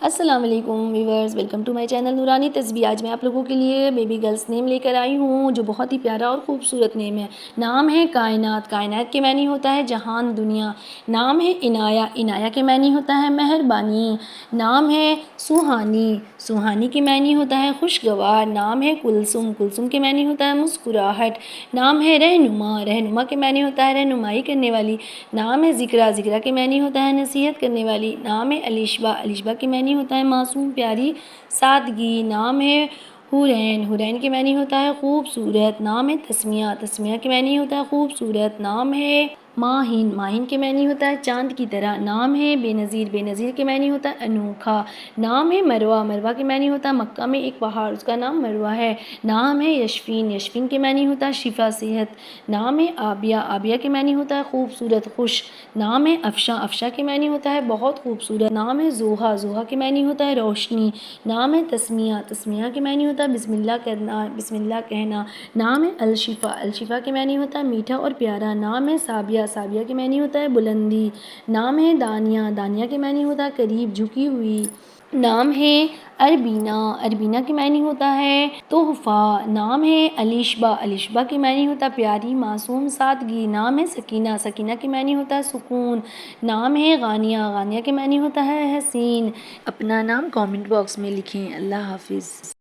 अस्सलाम वालेकुम viewers, welcome to my channel Noorani Tasbeeh. आज मैं आप लोगों के लिए बेबी गर्ल्स नेम लेकर आई हूँ जो बहुत ही प्यारा और ख़ूबसूरत नेम है। नाम है कायनात। कायनात के मानी होता है जहान, दुनिया। नाम है इनाया। इनाया के मानी होता है मेहरबानी। नाम है सुहानी। सुहानी के मानी होता है खुशगवार। नाम है कुलसुम। कुलसुम के मानी होता है मुस्कुराहट। नाम है रहनुमा। रहनुमा के मानी होता है रहनुमाई करने वाली। नाम है ज़िक्रा। ज़िक्रा के मानी होता है नसीहत करने वाली। नाम है अलिशबा। अलिशबा के मानी होता है मासूम प्यारी सादगी। नाम है हुरैन। हुरैन के मानी होता है खूबसूरत। नाम है तस्मिया। तस्मिया के मानी होता है खूबसूरत। नाम है माहिन। माहिन के मानी होता है चांद की तरह। नाम है बेनज़ीर। बेनज़ीर के मानी होता है अनोखा। नाम है मरवा। मरवा के मानी होता है मक्का में एक पहाड़, उसका नाम मरवा है। नाम है यशफीन। यशफीन के मानी होता है शिफा, सेहत। नाम है आबिया। आबिया के मानी होता है खूबसूरत, खुश। नाम है अफशा। अफशा के मानी होता है बहुत खूबसूरत। नाम है जोहा। जोहा के मानी होता है रोशनी। नाम है तस्मिया। तस्मिया के मानी होता है बिस्मिल्लाह करना, बिस्मिल्लाह कहना। नाम है अलशिफा। अलशिफा के मानी होता है मीठा और प्यारा। नाम है साबिया। साबिया के मानी होता है बुलंदी। नाम है दानिया। दानिया के मानी होता है करीब, झुकी हुई। नाम है अरबीना। अरबीना के मानी होता है तोहफ़ा। नाम है अलिशबा। अलिशबा के मानी होता है प्यारी, मासूम, सादगी। नाम है सकीना। सकीना के मानी होता है सुकून। नाम है गानिया। गानिया के मानी होता है हसीन। अपना नाम कमेंट बॉक्स में लिखें। अल्लाह हाफिज़।